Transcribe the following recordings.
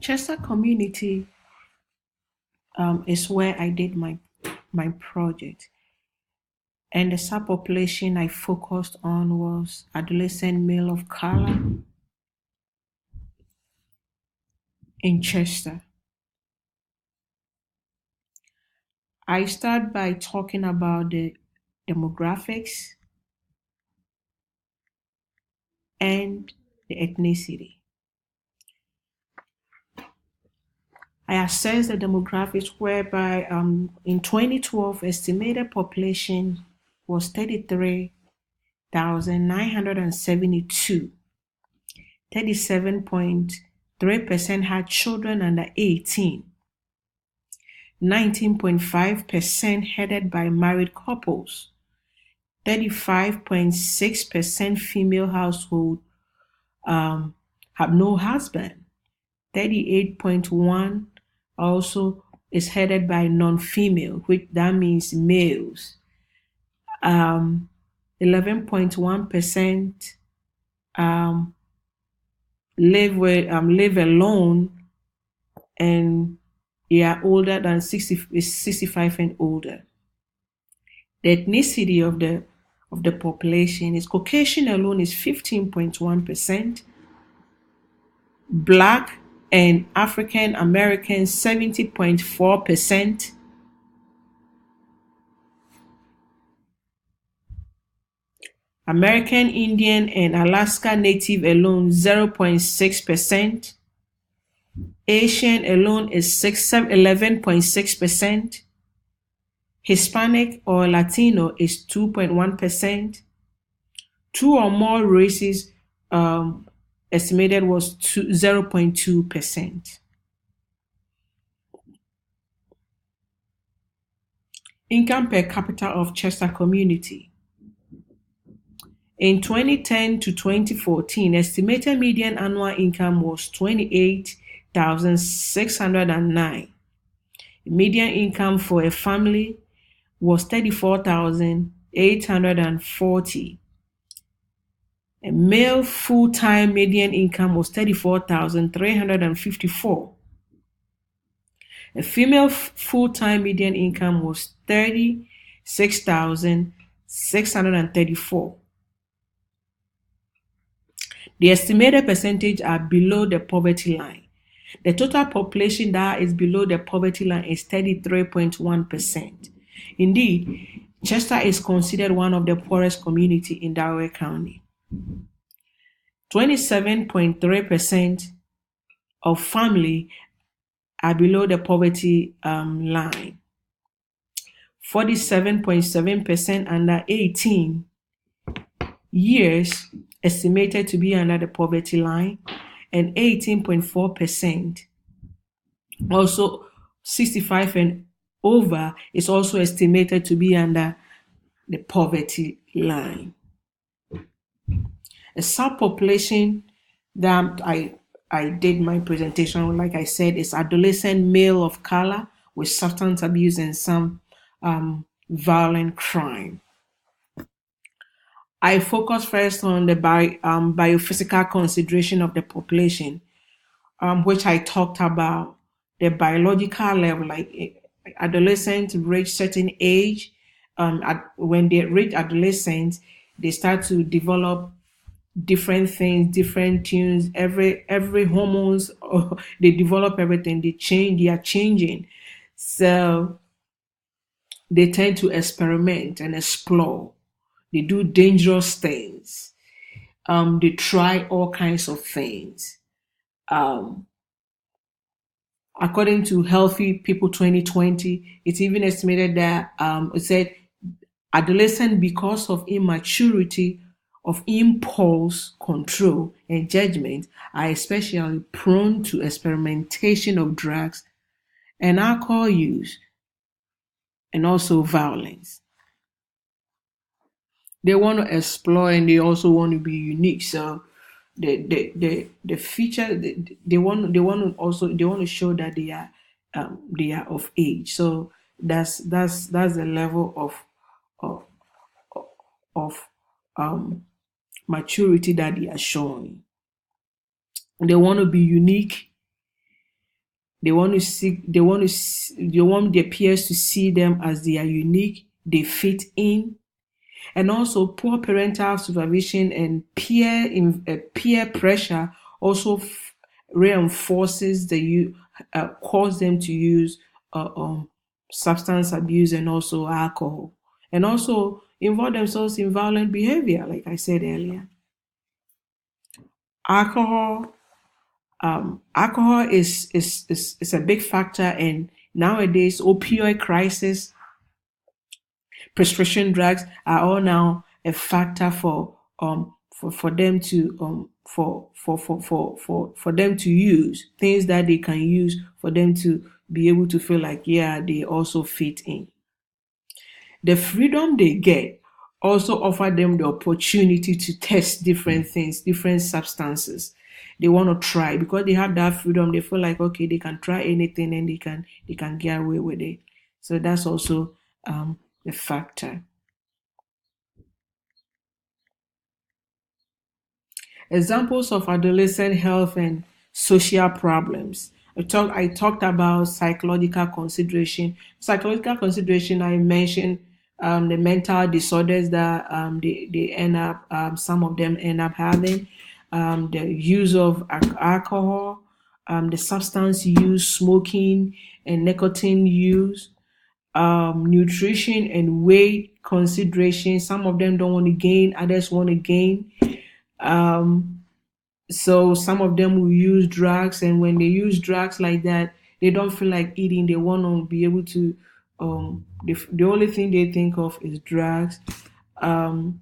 Chester community is where I did my project, and the subpopulation I focused on was adolescent male of color in Chester. I start by talking about the demographics and the ethnicity. I assessed the demographics whereby in 2012 estimated population was 33,972. 37.3% had children under 18. 19.5% headed by married couples. 35.6% female household have no husband. 38.1 also is headed by non-female, which that means males. 11.1% live alone, and they are older than 65 and older. The ethnicity of the population is Caucasian alone is 15.1%, Black and African American 70.4%, American Indian and Alaska Native alone 0.6%, Asian alone is 11.6%, Hispanic or Latino is 2.1%, two or more races estimated was 0.2%. Income per capita of Chester community. In 2010 to 2014, estimated median annual income was 28,609. Median income for a family was 34,840. A male full-time median income was 34,354. A female full-time median income was 36,634. The estimated percentage are below the poverty line. The total population that is below the poverty line is 33.1%. Indeed, Chester is considered one of the poorest communities in Delaware County. 27.3% of family are below the poverty line. 47.7% under 18 years estimated to be under the poverty line, and 18.4% also 65 and over is also estimated to be under the poverty line. A subpopulation that I did my presentation on, like I said, is adolescent male of color with substance abuse and some violent crime. I focus first on the biophysical consideration of the population, which I talked about the biological level, like adolescents reach certain age. When they reach adolescence, they start to develop different things, different tunes, every hormones, they develop everything, they are changing. So they tend to experiment and explore. They do dangerous things. They try all kinds of things. Um, According to Healthy People 2020, it's even estimated that it said adolescents, because of immaturity of impulse control and judgment, are especially prone to experimentation of drugs and alcohol use, and also violence. They want to explore and they also want to be unique. So the feature they want to also they want to show that they are of age. So that's the level of of maturity that they are showing. They want to be unique. they want their peers to see them as they are unique, they fit in. And also poor parental supervision and peer pressure also reinforces cause them to use uh, um, substance abuse and also alcohol, and also involve themselves in violent behavior, like I said earlier. Alcohol is a big factor, and nowadays opioid crisis, prescription drugs are all now a factor for them to for them to use things that they can use for them to be able to feel like, yeah, they also fit in. The freedom they get also offer them the opportunity to test different things, different substances they want to try. Because they have that freedom, they feel like, okay, they can try anything and they can get away with it. So that's also a factor. Examples of adolescent health and social problems. I talked about psychological consideration. Psychological consideration, I mentioned the mental disorders that they end up, some of them end up having, the use of alcohol, the substance use, smoking, and nicotine use, nutrition and weight consideration. Some of them don't want to gain, others want to gain. Um, so some of them will use drugs, and when they use drugs like that, they don't feel like eating. They want to be able to. The only thing they think of is drugs. Um,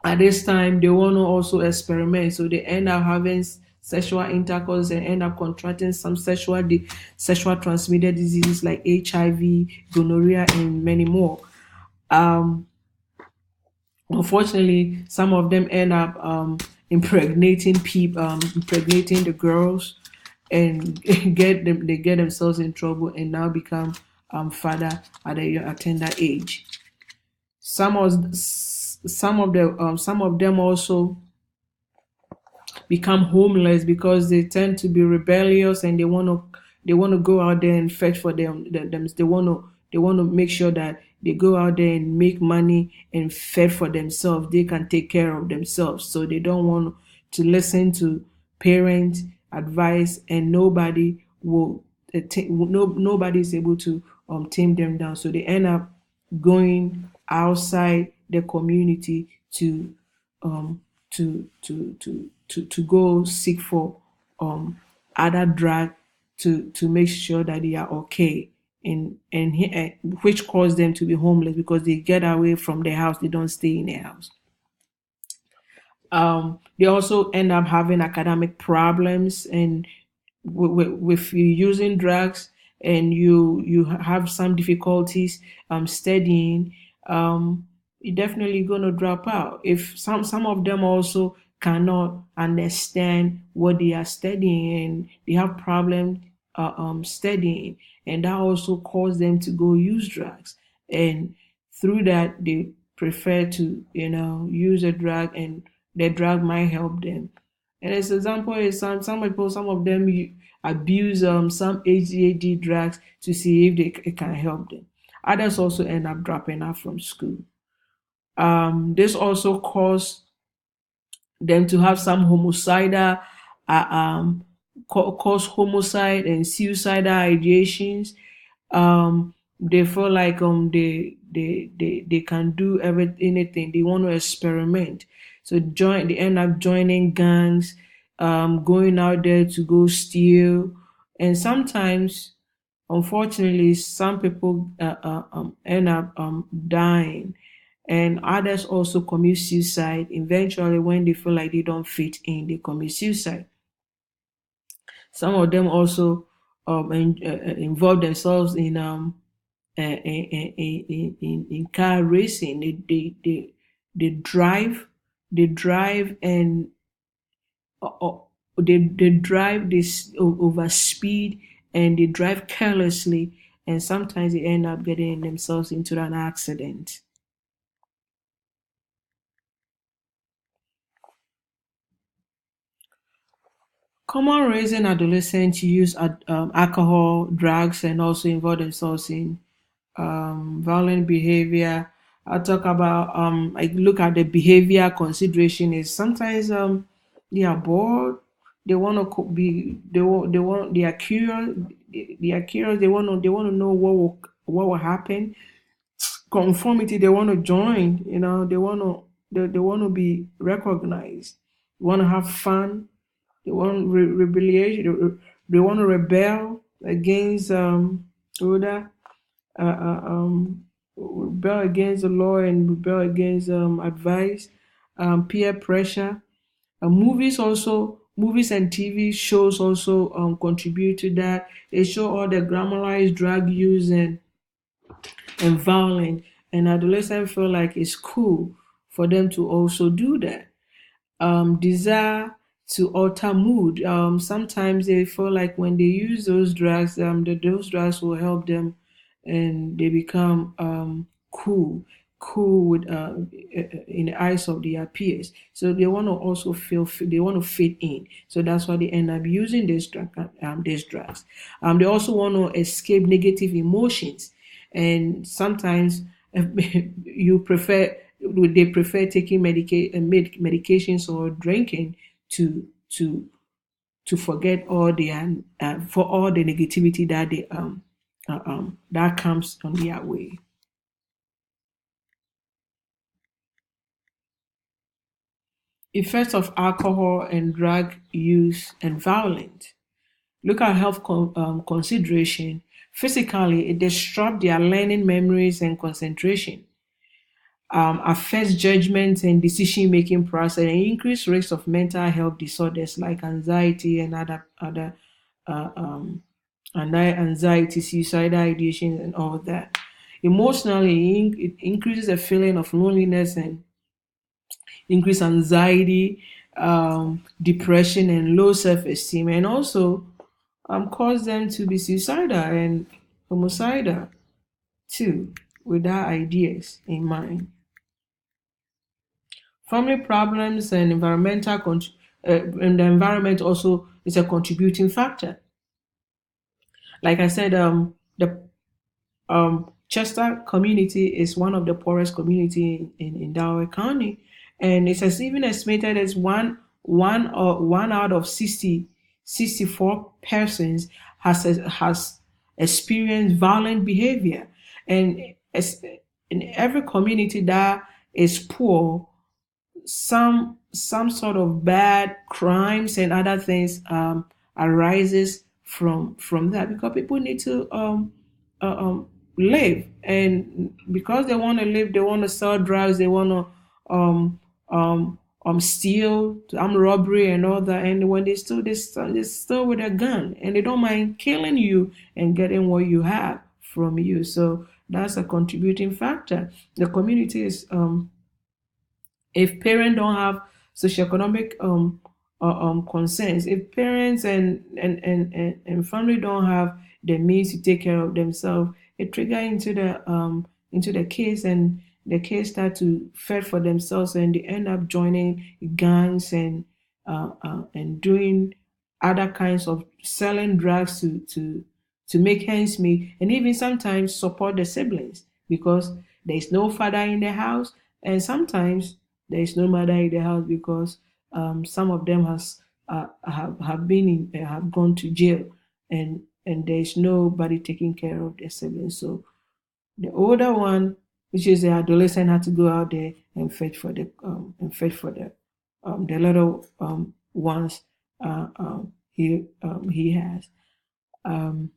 at this time, they want to also experiment, so they end up having sexual intercourse and end up contracting some sexual transmitted diseases like HIV, gonorrhea, and many more. Um, Unfortunately, some of them end up impregnating people, impregnating the girls, and they get themselves in trouble and now become father at a tender age. Some of them also become homeless because they tend to be rebellious, and they want to go out there and fetch for them. They want to make sure that they go out there and make money and fed for themselves. They can take care of themselves, so they don't want to listen to parent advice, and nobody is able to tame them down. So they end up going outside the community to um to go seek for other drug to make sure that they are okay, and which cause them to be homeless because they get away from their house, they don't stay in their house. They also end up having academic problems, and with you using drugs, and you have some difficulties studying, you're definitely going to drop out. If some of them also cannot understand what they are studying, and they have problems studying, and that also cause them to go use drugs, and through that they prefer to use a drug, and the drug might help them. And as example is some people, some of them abuse some ADHD drugs to see if it can help them. Others also end up dropping out from school. This also cause them to have some homicidal, cause homicide and suicidal ideations. They feel like they can do anything. They want to experiment. So they end up joining gangs, going out there to go steal, and sometimes, unfortunately, some people end up dying, and others also commit suicide. Eventually, when they feel like they don't fit in, they commit suicide. Some of them also involve themselves in car racing. They drive, they drive and they drive this over speed, and they drive carelessly, and sometimes they end up getting themselves into an accident. Common reason adolescents use alcohol, drugs, and also involve themselves in violent behavior. I'll talk about I look at the behavior consideration is sometimes they are bored, they want to be they want they are curious, they want to know what will happen. Conformity, they want to join, they want to they want to be recognized, want to have fun, they want rebellion, they want to rebel against older uh, uh, um, rebel against the law and rebel against advice, peer pressure. Movies and TV shows also contribute to that. They show all the glamorized drug use and violence, and adolescents feel like it's cool for them to also do that. Desire to alter mood. Sometimes they feel like when they use those drugs, those drugs will help them, and they become cool with in the eyes of their peers. So they want to also they want to fit in. So that's why they end up using these drugs. They also want to escape negative emotions, and sometimes you prefer they prefer taking medications or drinking to to to forget all the for all the negativity that they that comes on their way. Effects of alcohol and drug use and violence. Look at health consideration. Physically, it disrupts their learning, memories, and concentration. Affects judgment and decision making process, and increase risk of mental health disorders like anxiety and other uh, um, anxiety, suicidal ideation, and all that. Emotionally, it increases a feeling of loneliness and increase anxiety, depression, and low self-esteem, and also cause them to be suicidal and homicidal too, with their ideas in mind. Family problems and and the environment also is a contributing factor. Like I said, the Chester community is one of the poorest community in Delaware County, and it's as even estimated as one out of 64 persons has experienced violent behavior, and as in every community that is poor, some sort of bad crimes and other things arises from that, because people need to live, and because they want to live, they want to sell drugs, they want to steal, robbery and all that, and when they still with a gun, and they don't mind killing you and getting what you have from you. So that's a contributing factor. The community is if parents don't have socioeconomic concerns, if parents and family don't have the means to take care of themselves, it trigger into the kids, and the kids start to fend for themselves, and they end up joining gangs and doing other kinds of selling drugs to make ends meet, and even sometimes support the siblings, because there is no father in the house, and sometimes there is no mother in the house, because some of them have been in have gone to jail, and there is nobody taking care of their siblings. So the older one, which is the adolescent, had to go out there and fetch for the little ones he has. Um,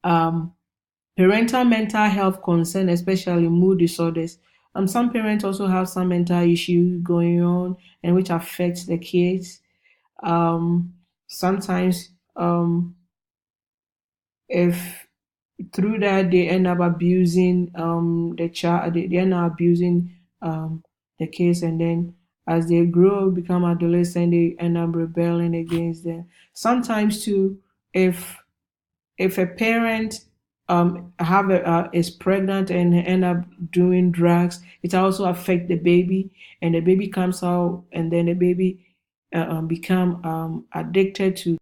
um, Parental mental health concern, especially mood disorders. Some parents also have some mental issues going on, and which affects the kids. Sometimes, if through that they end up abusing the child, they end up abusing the kids, and then as they grow, become adolescent, they end up rebelling against them. Sometimes too, if a parent is pregnant and end up doing drugs, it also affect the baby, and the baby comes out, and then the baby become addicted to